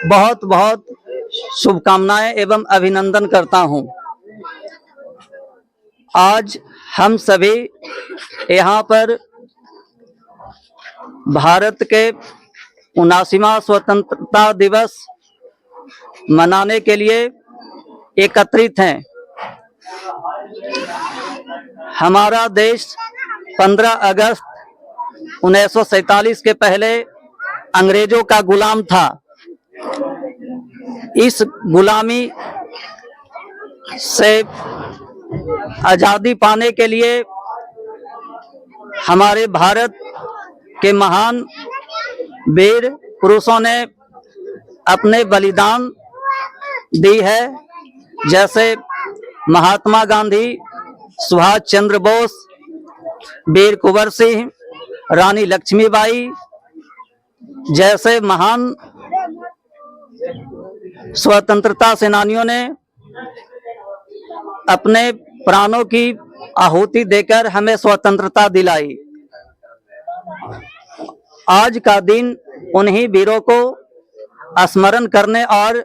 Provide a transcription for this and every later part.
बहुत बहुत शुभकामनाएं एवं अभिनंदन करता हूं। आज हम सभी यहाँ पर भारत के 79वां स्वतंत्रता दिवस मनाने के लिए एकत्रित हैं। हमारा देश 15 अगस्त 1947 के पहले अंग्रेजों का गुलाम था। इस गुलामी से आजादी पाने के लिए हमारे भारत के महान वीर पुरुषों ने अपने बलिदान दी है, जैसे महात्मा गांधी, सुभाष चंद्र बोस, वीर कुंवर सिंह, रानी लक्ष्मीबाई जैसे महान स्वतंत्रता सेनानियों ने अपने प्राणों की आहुति देकर हमें स्वतंत्रता दिलाई। आज का दिन उन्हीं वीरों को स्मरण करने और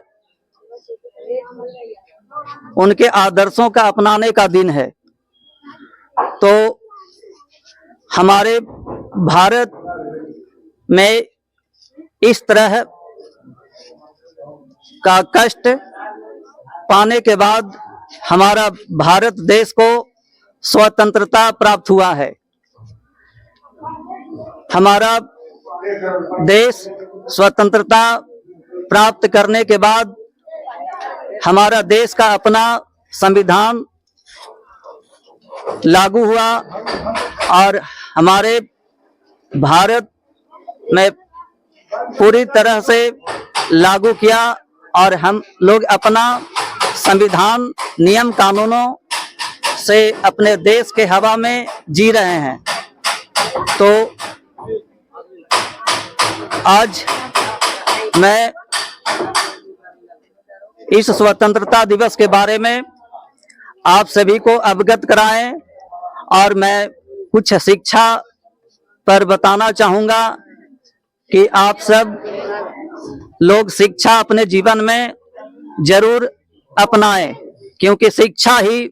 उनके आदर्शों का अपनाने का दिन है। तो हमारे भारत में इस तरह का कष्ट पाने के बाद हमारा भारत देश को स्वतंत्रता प्राप्त हुआ है। हमारा देश स्वतंत्रता प्राप्त करने के बाद हमारा देश का अपना संविधान लागू हुआ और हमारे भारत में पूरी तरह से लागू किया और हम लोग अपना संविधान नियम कानूनों से अपने देश के हवा में जी रहे हैं। तो आज मैं इस स्वतंत्रता दिवस के बारे में आप सभी को अवगत कराएं और मैं कुछ शिक्षा पर बताना चाहूँगा कि आप सब लोग शिक्षा अपने जीवन में जरूर अपनाएं, क्योंकि शिक्षा ही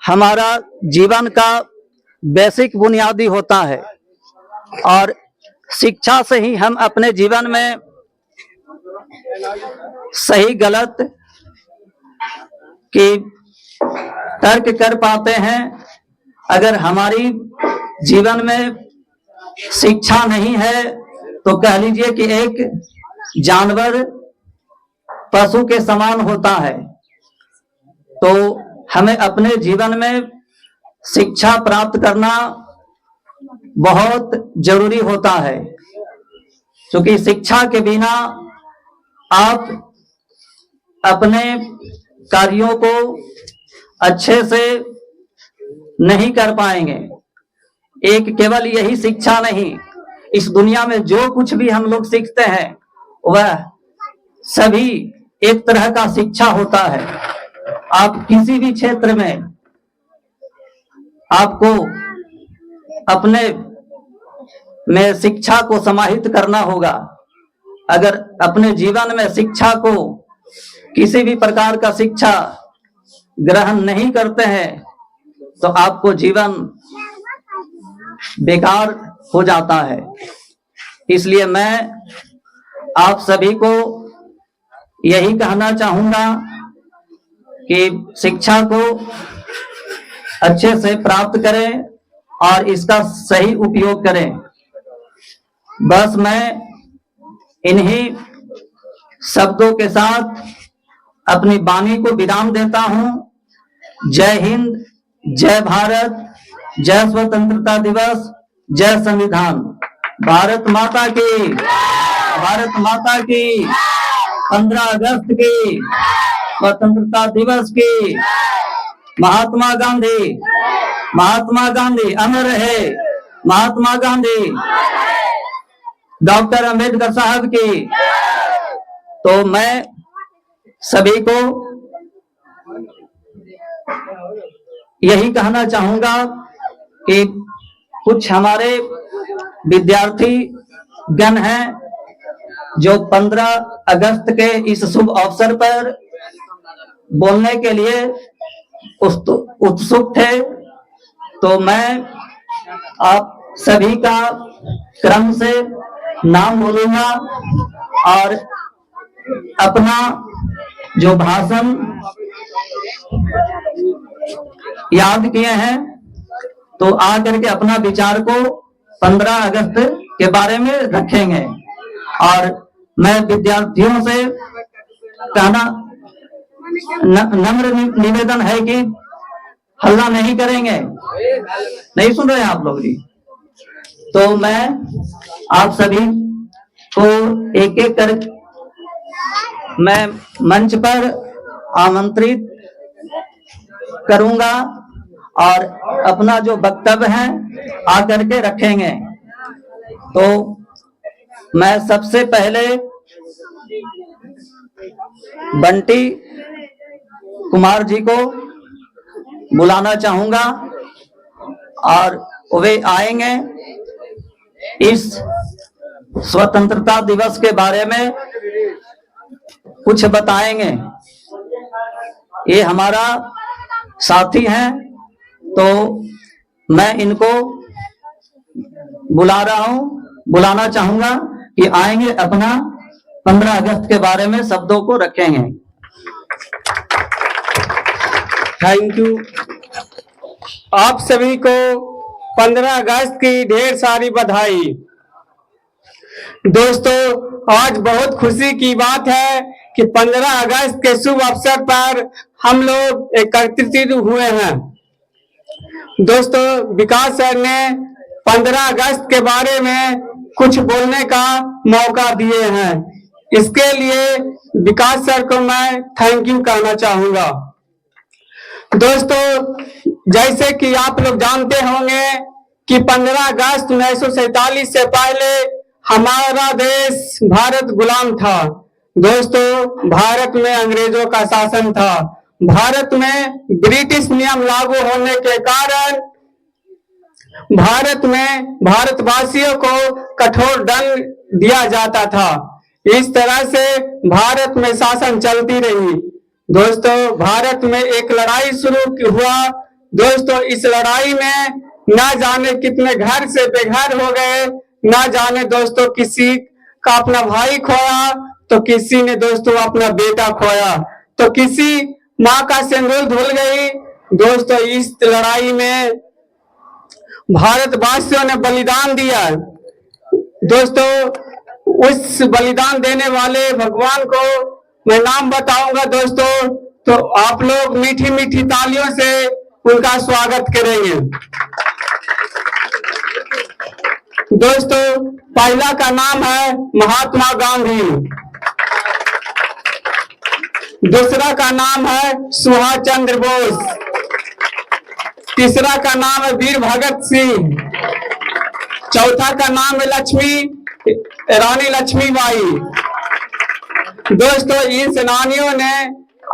हमारा जीवन का बेसिक बुनियादी होता है और शिक्षा से ही हम अपने जीवन में सही गलत की तर्क कर पाते हैं। अगर हमारी जीवन में शिक्षा नहीं है तो कह लीजिए कि एक जानवर पशु के समान होता है। तो हमें अपने जीवन में शिक्षा प्राप्त करना बहुत जरूरी होता है, क्योंकि शिक्षा के बिना आप अपने कार्यों को अच्छे से नहीं कर पाएंगे। एक केवल यही शिक्षा नहीं, इस दुनिया में जो कुछ भी हम लोग सीखते हैं वह सभी एक तरह का शिक्षा होता है। आप किसी भी क्षेत्र में आपको अपने में शिक्षा को समाहित करना होगा। अगर अपने जीवन में शिक्षा को किसी भी प्रकार का शिक्षा ग्रहण नहीं करते हैं तो आपको जीवन बेकार हो जाता है। इसलिए मैं आप सभी को यही कहना चाहूंगा कि शिक्षा को अच्छे से प्राप्त करें और इसका सही उपयोग करें। बस मैं इन्हीं शब्दों के साथ अपनी वाणी को विराम देता हूं। जय हिंद, जय भारत, जय स्वतंत्रता दिवस, जय संविधान। भारत माता की, भारत माता की, 15 अगस्त की, स्वतंत्रता दिवस की। महात्मा गांधी, महात्मा गांधी अमर है, महात्मा गांधी, डॉक्टर अंबेडकर साहब की। तो मैं सभी को यही कहना चाहूंगा कि कुछ हमारे विद्यार्थी गण हैं जो 15 अगस्त के इस शुभ अवसर पर बोलने के लिए उत्सुक थे, तो मैं आप सभी का क्रम से नाम बोलूंगा और अपना जो भाषण याद किए हैं तो आकर के अपना विचार को 15 अगस्त के बारे में रखेंगे। और मैं विद्यार्थियों से कहना नम्र निवेदन है कि हल्ला नहीं करेंगे, नहीं सुन रहे हैं आप लोग जी। तो मैं आप सभी को एक एक कर मैं मंच पर आमंत्रित करूंगा और अपना जो वक्तव्य है आकर के रखेंगे। तो मैं सबसे पहले बंटी कुमार जी को बुलाना चाहूंगा और वे आएंगे इस स्वतंत्रता दिवस के बारे में कुछ बताएंगे। ये हमारा साथी हैं, तो मैं इनको बुलाना चाहूंगा कि आएंगे, अपना 15 अगस्त के बारे में शब्दों को रखेंगे। Thank you. आप सभी को 15 अगस्त की ढेर सारी बधाई। दोस्तों, आज बहुत खुशी की बात है कि 15 अगस्त के शुभ अवसर पर हम लोग एकत्रित हुए हैं। दोस्तों, विकास सर ने 15 अगस्त के बारे में कुछ बोलने का मौका दिए हैं। इसके लिए विकास सर को मैं थैंक यू कहना चाहूंगा। दोस्तों, जैसे कि आप लोग जानते होंगे कि 15 अगस्त 1947 से पहले हमारा देश भारत गुलाम था। दोस्तों, भारत में अंग्रेजों का शासन था। भारत में ब्रिटिश नियम लागू होने के कारण भारत में भारतवासियों को कठोर दंड दिया जाता था। इस तरह से भारत में शासन चलती रही। दोस्तों, भारत में एक लड़ाई शुरू हुआ। दोस्तों, इस लड़ाई में ना जाने कितने घर से बेघर हो गए, ना जाने दोस्तों किसी का अपना भाई खोया, तो किसी ने दोस्तों अपना बेटा खोया, तो किसी माँ का सिंदूर धुल गई। दोस्तों, इस लड़ाई में भारतवासियों ने बलिदान दिया। दोस्तों, उस बलिदान देने वाले भगवान को मैं नाम बताऊंगा दोस्तों, तो आप लोग मीठी मीठी तालियों से उनका स्वागत करेंगे। दोस्तों, पहला का नाम है महात्मा गांधी, दूसरा का नाम है सुभाष चंद्र बोस, तीसरा का नाम है वीर भगत सिंह, चौथा का नाम है रानी लक्ष्मीबाई। दोस्तों, इन सेनानियों ने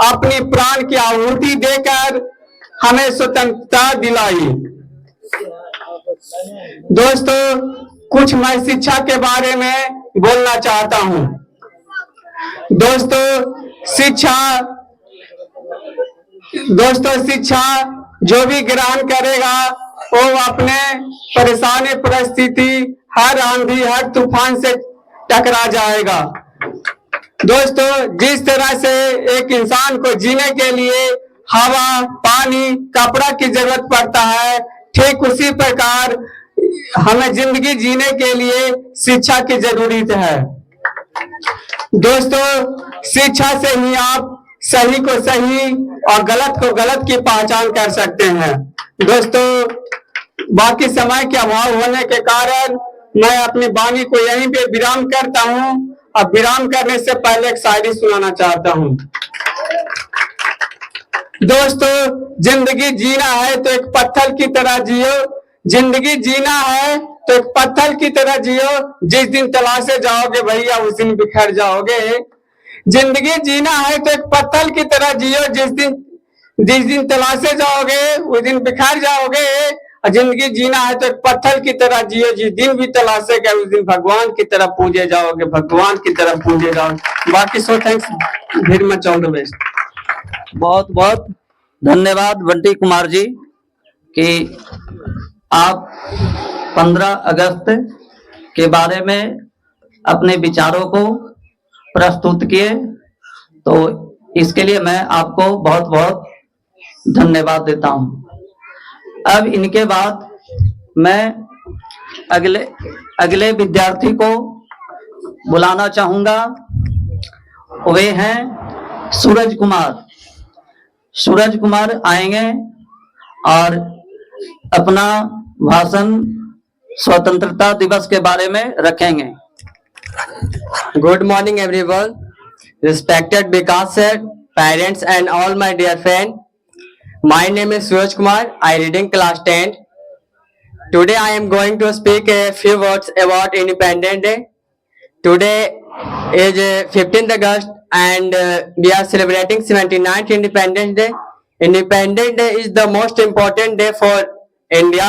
अपनी प्राण की आहुति देकर हमें स्वतंत्रता दिलाई। दोस्तों, कुछ मैं शिक्षा के बारे में बोलना चाहता हूं। दोस्तों, शिक्षा जो भी ग्रहण करेगा वो अपने परेशानी परिस्थिति, हर आंधी, हर तूफान से टकरा जाएगा। दोस्तों, जिस तरह से एक इंसान को जीने के लिए हवा, पानी, कपड़ा की जरूरत पड़ता है, ठीक उसी प्रकार हमें जिंदगी जीने के लिए शिक्षा की जरूरत है। दोस्तों, शिक्षा से ही आप सही को सही और गलत को गलत की पहचान कर सकते हैं। दोस्तों, बाकी समय के अभाव होने के कारण मैं अपनी वाणी को यहीं पे विराम करता हूं। अब विराम करने से पहले एक शायरी सुनाना चाहता हूं। दोस्तों, जिंदगी जीना है तो एक पत्थर की तरह जियो। जिंदगी जीना है तो एक पत्थर की तरह जियो। जिस दिन तलाशे जाओगे भैया उस दिन बिखर जाओगे। जिंदगी जीना है तो एक पत्थर की तरह जियो। जिस दिन तलाशे जाओगे उस दिन बिखर जाओगे। जिंदगी जीना है तो एक पत्थर की तरह जियो, जिस दिन भी तलाशे गए उस दिन भगवान की तरह पूजे जाओगे, भगवान की तरह पूजे जाओगे। बाकी so thanks very much, all the best. बहुत बहुत धन्यवाद बंटी कुमार जी कि आप 15 अगस्त के बारे में अपने विचारों को प्रस्तुत किए, तो इसके लिए मैं आपको बहुत बहुत धन्यवाद देता हूं। अब इनके बाद मैं अगले विद्यार्थी को बुलाना चाहूंगा। वे हैं सूरज कुमार। सूरज कुमार आएंगे और अपना भाषण स्वतंत्रता दिवस के बारे में रखेंगे। Good morning everyone, respected Vikas sir, parents and all my dear friends. My name is Suraj Kumar. I read in class 10. Today I am going to speak a few words about Independence Day. Today is 15th August and we are celebrating 79th Independence Day. Independence Day is the most important day for India.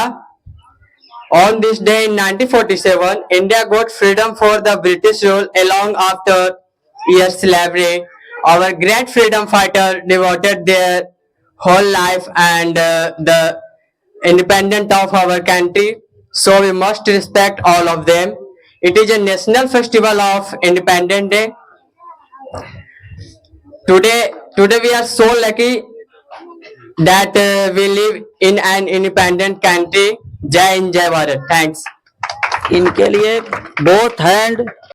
On this day in 1947, India got freedom for the British rule along after years slavery. Our great freedom fighter devoted their whole life and the independence of our country. So we must respect all of them. It is a national festival of Independence Day. Today we are so lucky that we live in an independent country. Jai Hind, Jai Bharat. Thanks. इनके लिए both hand